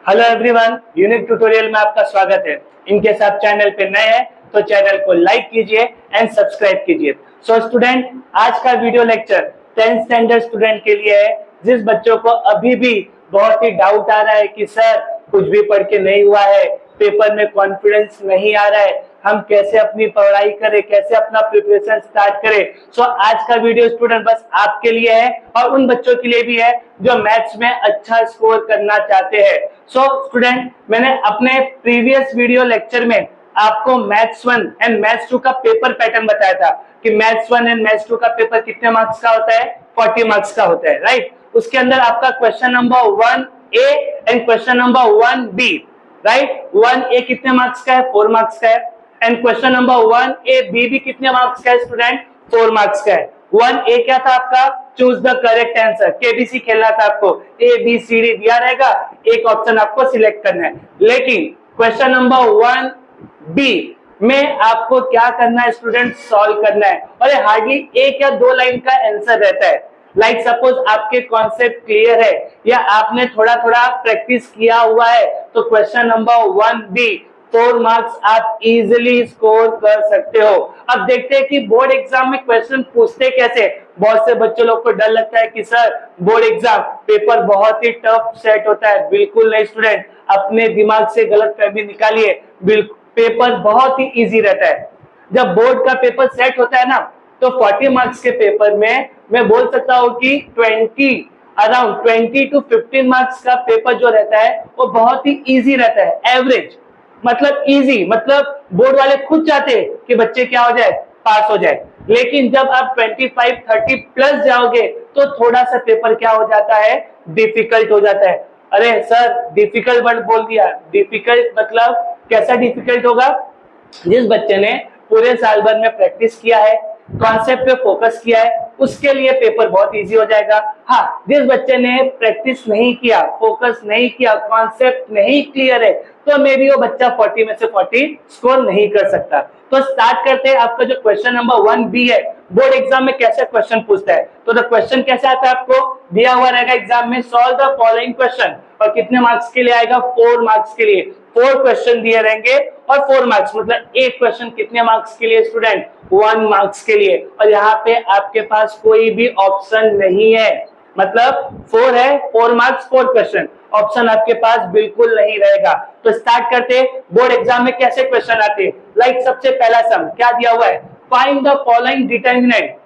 Hello everyone, unique tutorial में आपका स्वागत है। इनके साथ चैनल पे नए हैं तो चैनल को लाइक कीजिए एंड सब्सक्राइब कीजिए। सो स्टूडेंट, आज का video lecture 10th standard student के लिए है, जिस बच्चों को अभी भी बहुत ही डाउट आ रहा है कि सर कुछ भी पढ़ के नहीं हुआ है, पेपर में कॉन्फिडेंस नहीं आ रहा है, हम कैसे अपनी पढ़ाई करें, कैसे अपना प्रिपरेशन स्टार्ट करें। सो आज का वीडियो स्टूडेंट बस आपके लिए है और उन बच्चों के लिए भी है जो मैथ्स में अच्छा स्कोर करना चाहते हैं। सो स्टूडेंट, मैंने अपने प्रीवियस वीडियो लेक्चर में आपको मैथ्स 1 एंड मैथ्स 2 का पेपर पैटर्न बताया था कि मैथ्स 1 एंड मैथ्स 2 का पेपर कितने मार्क्स का होता है, 40 मार्क्स का होता है, राइट। उसके अंदर आपका question number 1A and question number 1B, right. 1A कितने मार्क्स का है, 4 मार्क्स का है, एंड क्वेश्चन नंबर 1AB भी कितने मार्क्स का है स्टूडेंट, 4 मार्क्स का है। 1A क्या था आपका, choose the correct answer, KBC खेलना था आपको, ABCD दिया रहेगा, एक ऑप्शन आपको सिलेक्ट करना है। लेकिन क्वेश्चन नंबर 1B में आपको क्या करना है स्टूडेंट, सॉल्व करना है, और ये हार्डली 1 या 2 लाइन का आंसर रहता है। लाइक सपोज आपके कॉन्सेप्ट क्लियर है या आपने थोड़ा थोड़ा प्रैक्टिस किया हुआ है तो क्वेश्चन नंबर 1B 4 मार्क्स आप इजीली स्कोर कर सकते हो। अब देखते हैं कि बोर्ड एग्जाम में क्वेश्चन पूछते कैसे। बहुत से बच्चों लोग को डर लगता है कि सर बोर्ड एग्जाम पेपर बहुत ही टफ सेट होता है। बिल्कुल नहीं स्टूडेंट, अपने दिमाग से गलतफहमी निकालिए, पेपर बहुत ही इजी रहता है। जब बोर्ड का पेपर सेट होता है ना, तो 40 मार्क्स के पेपर में मैं बोल सकता हूँ कि अराउंड 20 to 15 मार्क्स का पेपर जो रहता है वो बहुत ही इजी रहता है। एवरेज मतलब इजी, मतलब बोर्ड वाले खुद चाहते हैं कि बच्चे क्या हो जाए, पास हो जाए। लेकिन जब आप 25-30 प्लस जाओगे तो थोड़ा सा पेपर क्या हो जाता है, डिफिकल्ट हो जाता है। अरे सर डिफिकल्ट वर्ड बोल दिया, डिफिकल्ट मतलब कैसा डिफिकल्ट होगा, जिस बच्चे ने पूरे साल भर में प्रैक्टिस किया है, कॉन्सेप्ट पे फोकस किया है, उसके लिए पेपर बहुत इजी हो जाएगा। हाँ, जिस बच्चे ने प्रैक्टिस नहीं किया, फोकस नहीं किया, कॉन्सेप्ट नहीं क्लियर है, तो मे बी वो बच्चा 40 में से 40 स्कोर नहीं कर सकता। तो स्टार्ट करते हैं। आपका जो क्वेश्चन नंबर 1B है, बोर्ड एग्जाम में कैसे क्वेश्चन पूछता है, तो द क्वेश्चन कैसे आता है, आपको दिया हुआ रहेगा एग्जाम में, सॉल्व द फॉलोइंग क्वेश्चन, और कितने मार्क्स के लिए आएगा, 4 मार्क्स के लिए। 4 क्वेश्चन दिए रहेंगे और 4 मार्क्स मतलब एक क्वेश्चन कितने मार्क्स के लिए स्टूडेंट, 1 मार्क्स के लिए। और यहाँ पे आपके पास कोई भी ऑप्शन नहीं है, मतलब 4 है, 4 मार्क्स 4 क्वेश्चन, ऑप्शन आपके पास बिल्कुल नहीं रहेगा। तो स्टार्ट करते हैं। बोर्ड एग्जाम में कैसे क्वेश्चन आते हैं, लाइक सबसे पहला सम क्या दिया हुआ है, find the following determinant,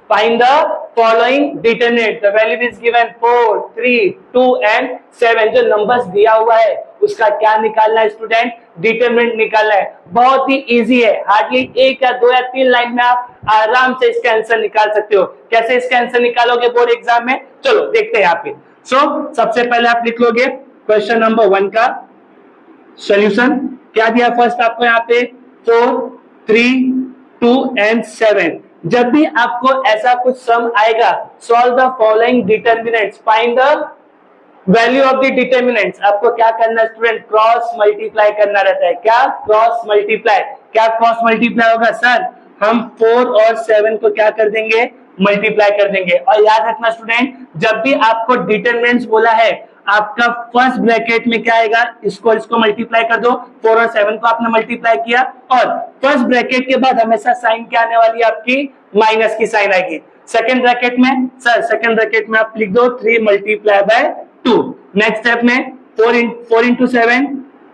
find the following determinant, the value is given 4, 3, 2 and 7। जो नंबर्स दिया हुआ है उसका क्या निकालना है स्टूडेंट, डिटरमिनेंट निकालना है। बहुत ही इजी है, हार्डली 1 या 2 या 3 लाइन में आप आराम से इसका आंसर निकाल सकते हो। कैसे इसका आंसर निकालोगे बोर्ड एग्जाम में, चलो देखते हैं यहाँ पे। सबसे पहले आप लिख लोगे क्वेश्चन नंबर 1 का सोल्यूशन। क्या दिया फर्स्ट आपको यहाँ पे, 4, 3, 2 एंड 7। जब भी आपको ऐसा कुछ सम आएगा, solve the following determinants, find the value of the determinants. आपको क्या करना है स्टूडेंट, क्रॉस मल्टीप्लाई करना रहता है। क्या क्रॉस मल्टीप्लाई, क्या क्रॉस मल्टीप्लाई होगा सर, हम 4 और 7 को क्या कर देंगे, मल्टीप्लाई कर देंगे। और याद रखना स्टूडेंट, जब भी आपको डिटरमिनेंट्स बोला है, आपका फर्स्ट ब्रैकेट में क्या आएगा, इसको मल्टीप्लाई कर दो। 4 और 7 को आपने मल्टीप्लाई किया और फर्स्ट ब्रैकेट के बाद हमेशा साइन क्या आने वाली है, आपकी माइनस की साइन आएगी। सेकंड ब्रैकेट में सर, सेकंड ब्रैकेट में आप लिख दो 3 मल्टीप्लाई बाय 2। नेक्स्ट स्टेप में 4 इंटू 7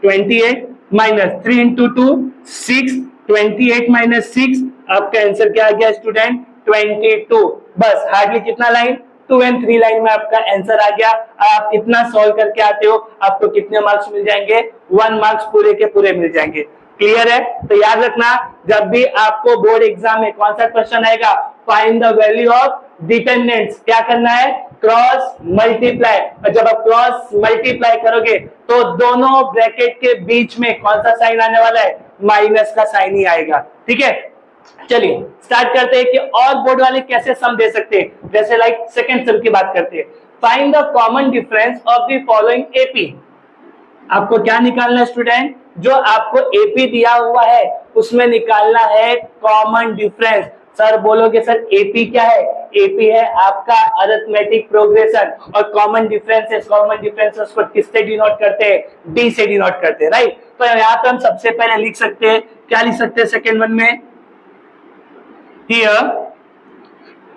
28 माइनस 3 इंटू 2 6, 28 माइनस 6, आपका आंसर क्या आ गया स्टूडेंट, 22। बस हार्डली कितना लाइन, 2 एंड 3 लाइन में आपका आंसर आ गया। आप इतना सॉल्व करके आते हो, आपको कितने मार्क्स मिल जाएंगे, 1 मार्क्स पूरे के पूरे मिल जाएंगे। क्लियर है। तो याद रखना, जब भी आपको बोर्ड एग्जाम में कौन सा क्वेश्चन आएगा, find the value of determinants, क्या करना है, क्रॉस मल्टीप्लाई। और जब आप क्रॉस मल्टीप्लाई करोगे तो दोनों ब्रैकेट के बीच में कौन सा साइन आने वाला है, माइनस का साइन ही आएगा। ठीक है, चलिए स्टार्ट करते हैं कि और बोर्ड वाले कैसे सम दे सकते हैं। जैसे लाइक सेकंड सम की बात करते हैं, find the common difference of the following AP. आपको क्या निकालना है स्टूडेंट, जो आपको एपी दिया हुआ है उसमें निकालना है कॉमन डिफरेंस। सर बोलोगे सर एपी क्या है? एपी है आपका अरिथमेटिक प्रोग्रेशन, और कॉमन डिफरेंसेस को किससे डिनोट करते हैं? डी से डिनोट करते हैं, राइट। तो यहाँ पे हम सबसे पहले लिख सकते हैं, क्या लिख सकते हैं सेकेंड वन में? Here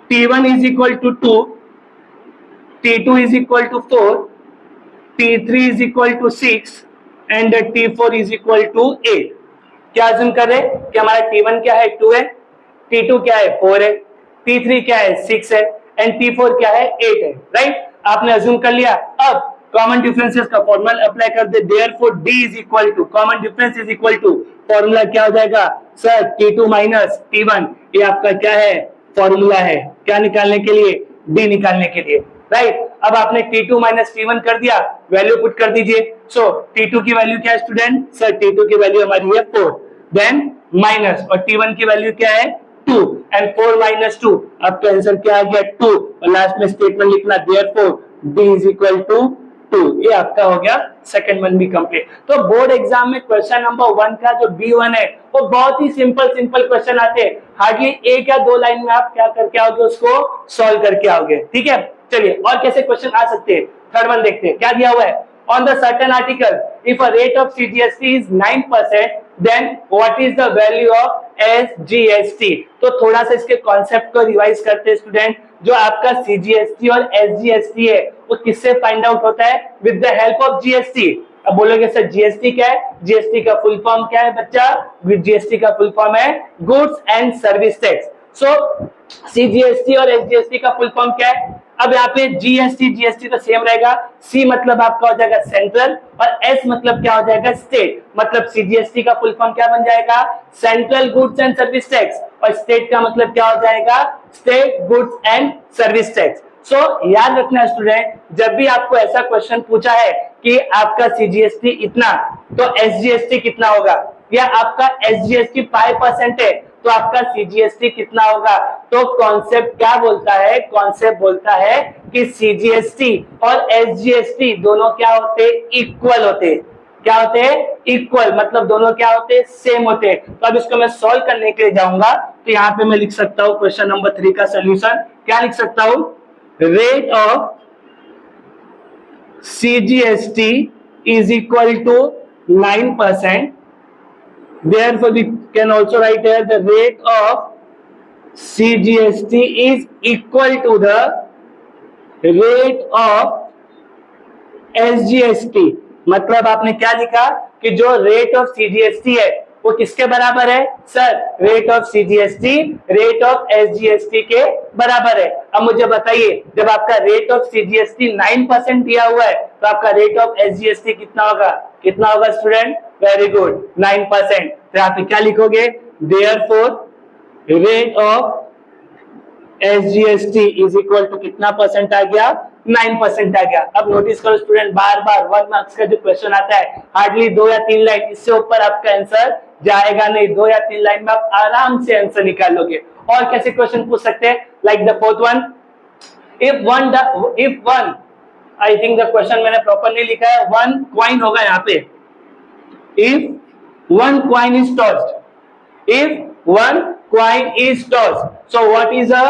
T1 is equal to 2, T2 is equal to 4, T3 is equal to 6 and T4 is equal to 8। क्या अज्यूम कर रहे हैं कि हमारा T1 क्या है? 2 है, T2 क्या है? 4 है, T3 क्या है? 6 है एंड T4 क्या है? 8 है, राइट। आपने अज्यूम कर लिया। अब कॉमन डिफरेंसेस का फॉर्मूला अप्लाई कर दे, therefore D is equal to common difference is equal to, formula क्या हो जाएगा सर? T2 minus T1। ये आपका क्या है? फॉर्मूला है, क्या निकालने के लिए? D निकालने के लिए, राइट। अब आपने T2 माइनस T1 कर दिया, वैल्यू पुट कर दीजिए। सो T2 की वैल्यू क्या है स्टूडेंट? सर T2 की वैल्यू हमारी है 4, देन माइनस, और T1 की वैल्यू क्या है? 2 एंड 4 माइनस 2, आपका आंसर क्या आ गया? 2, और लास्ट में स्टेटमेंट लिखना therefore D is equal to 2। ये आपका हो गया सेकंड वन भी कंप्लीट। तो बोर्ड एग्जाम में क्वेश्चन नंबर 1 का जो B1 है वो बहुत ही सिंपल क्वेश्चन आते हैं, हार्डली एक या दो लाइन में आप क्या करके आओगे? उसको सॉल्व करके आओगे, ठीक है। चलिए और कैसे क्वेश्चन आ सकते हैं? थर्ड वन देखते हैं, क्या दिया हुआ है? On the certain article, if a rate of CGST is 9%, then what is the value of SGST? तो थोड़ा सा इसके कॉन्सेप्ट को रिवाइज करते हैं स्टूडेंट। जो आपका CGST और SGST है वो किससे फाइंड आउट होता है? With the help of GST। अब बोलोगे सर GST क्या है? GST का फुल फॉर्म क्या है बच्चा? GST का फुल फॉर्म है goods and service tax. So CGST और SGST का फुल फॉर्म क्या है? अब यहाँ पे GST तो सेम रहेगा। C मतलब आपका हो जाएगा सेंट्रल, और S मतलब क्या हो जाएगा? स्टेट। मतलब CGST का फुल फॉर्म क्या बन जाएगा? Central goods and service tax, और स्टेट का मतलब क्या हो जाएगा? State goods and service tax. So याद रखना स्टूडेंट, जब भी आपको ऐसा क्वेश्चन पूछा है कि आपका CGST इतना तो SGST कितना होगा, या आपका SGST 5% है तो आपका CGST कितना होगा, तो कॉन्सेप्ट क्या बोलता है? कॉन्सेप्ट बोलता है कि CGST और SGST दोनों क्या होते? इक्वल होते। क्या होते हैं? इक्वल, मतलब दोनों क्या होते? सेम होते। तो अब इसको मैं सॉल्व करने के लिए जाऊंगा, तो यहाँ पे मैं लिख सकता हूँ क्वेश्चन नंबर 3 का सोल्यूशन। क्या लिख सकता हूँ? Rate of CGST is equal to 9%. Therefore, we can also write here the rate of CGST is equal to the rate of SGST। मतलब आपने क्या लिखा कि जो रेट ऑफ CGST है वो किसके बराबर है? Sir rate of CGST rate of SGST के बराबर है। अब मुझे बताइए, जब आपका रेट ऑफ CGST 9% दिया हुआ है तो आपका रेट ऑफ SGST कितना होगा? कितना होगा स्टूडेंट? Very good, 9%। तो यहाँ पे क्या लिखोगे? Therefore rate of SGST is equal to कितना परसेंट आ गया? 9% आ गया। अब नोटिस करो स्टूडेंट, बार बार 1 मार्क्स का जो क्वेश्चन आता है हार्डली 2 या 3 लाइन, इससे ऊपर आपका आंसर जाएगा नहीं। 2 या 3 लाइन में आप आराम से आंसर निकाल लोगे। और कैसे क्वेश्चन पूछ सकते हैं? Like the fourth one, if one, I think the question मैंने प्रॉपर नहीं लिखा है, 1 कॉइन होगा यहाँ पे। If 1 coin is tossed, if 1 coin is tossed, so what is a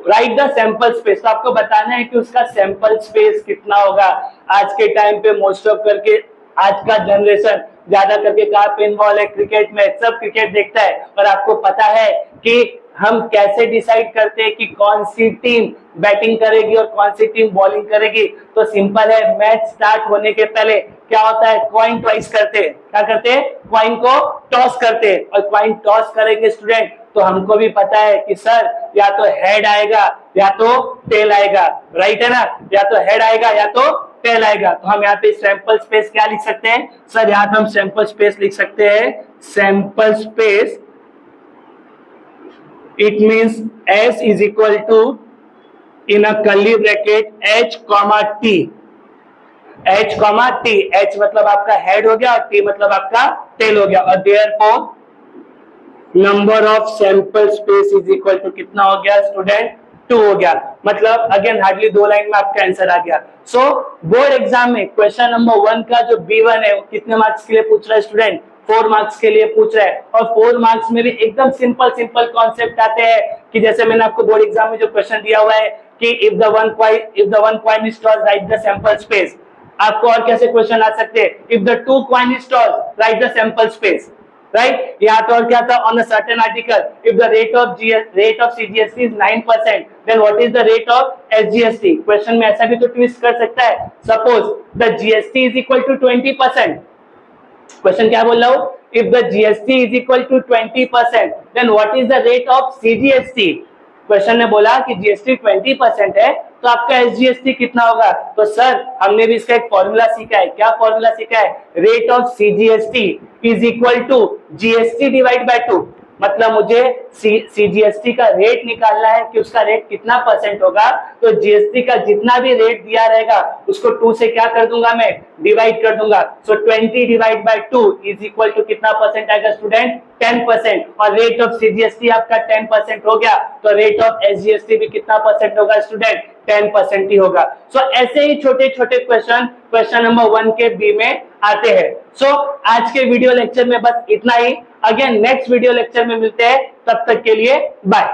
write the sample space। तो आपको बताना है कि उसका सैंपल स्पेस कितना होगा। आज के टाइम पे मोस्ट ऑफ करके आज का जनरेशन ज्यादा करके कहाँ पे इन्वॉल्व है? क्रिकेट में। सब क्रिकेट देखता है, और आपको पता है कि हम कैसे डिसाइड करते हैं कि कौन सी टीम बैटिंग करेगी और कौन सी टीम बॉलिंग करेगी। तो सिंपल है, मैच स्टार्ट होने के पहले क्या होता है? कॉइन टॉस करते हैं। क्या करते हैं? कॉइन को टॉस करते हैं, और कॉइन टॉस करेंगे स्टूडेंट तो हमको भी पता है कि सर या तो हेड आएगा या तो टेल आएगा, राइट है ना? या तो हेड आएगा या तो टेल आएगा। तो हम यहाँ पे सैंपल स्पेस क्या लिख सकते हैं? सर यहाँ पे हम सैंपल स्पेस लिख सकते हैं, sample space it means S is equal to in a curly bracket H comma T, H comma T। H मतलब आपका हेड हो गया और T मतलब आपका टेल हो गया, और therefore number of sample space is equal to कितना हो गया स्टूडेंट? 2 हो गया। मतलब अगेन हार्डली 2 लाइन में आपका आंसर आ गया। सो बोर्ड एग्जाम में क्वेश्चन नंबर 1 का जो B1 है वो कितने मार्क्स के लिए पूछ रहा है स्टूडेंट? 4 मार्क्स के लिए पूछ रहा है। और 4 मार्क्स में भी एकदम सिंपल कॉन्सेप्ट आते हैं कि जैसे मैंने आपको बोर्ड एग्जाम में जो क्वेश्चन दिया हुआ है कि if the one coin is tossed right the sample space. आपको और कैसे क्वेश्चन आ सकते हैं? If the 2 coin is tossed right the sample space, right? यहाँ तो और क्या था? On a certain article if the rate of CGST is 9%, then what is the rate of SGST? Question में ऐसा भी तो ट्विस्ट कर सकता है। Suppose the GST is equal to 20%। Question क्या बोल रहा हूं? If the GST is equal to 20%, then what is the rate of CGST? Question ने बोला कि GST 20% है तो आपका SGST कितना होगा? तो सर हमने भी इसका एक फॉर्मूला सीखा है। क्या फॉर्मूला सीखा है? Rate of CGST is equal to GST divide by 2। मतलब मुझे CGST का रेट निकालना है कि उसका रेट कितना परसेंट होगा, तो GST का जितना भी रेट दिया रहेगा उसको 2 से क्या कर दूंगा मैं? डिवाइड कर दूंगा। So 20 divide by 2 is equal to कितना परसेंट आएगा स्टूडेंट? 10%। और रेट ऑफ CGST आपका 10% हो गया तो रेट ऑफ SGST भी कितना परसेंट होगा स्टूडेंट? 10% ही होगा। सो ऐसे ही छोटे छोटे क्वेश्चन नंबर 1 के B में आते हैं। सो आज के वीडियो लेक्चर में बस इतना ही। अगेन नेक्स्ट वीडियो लेक्चर में मिलते हैं, तब तक के लिए बाय।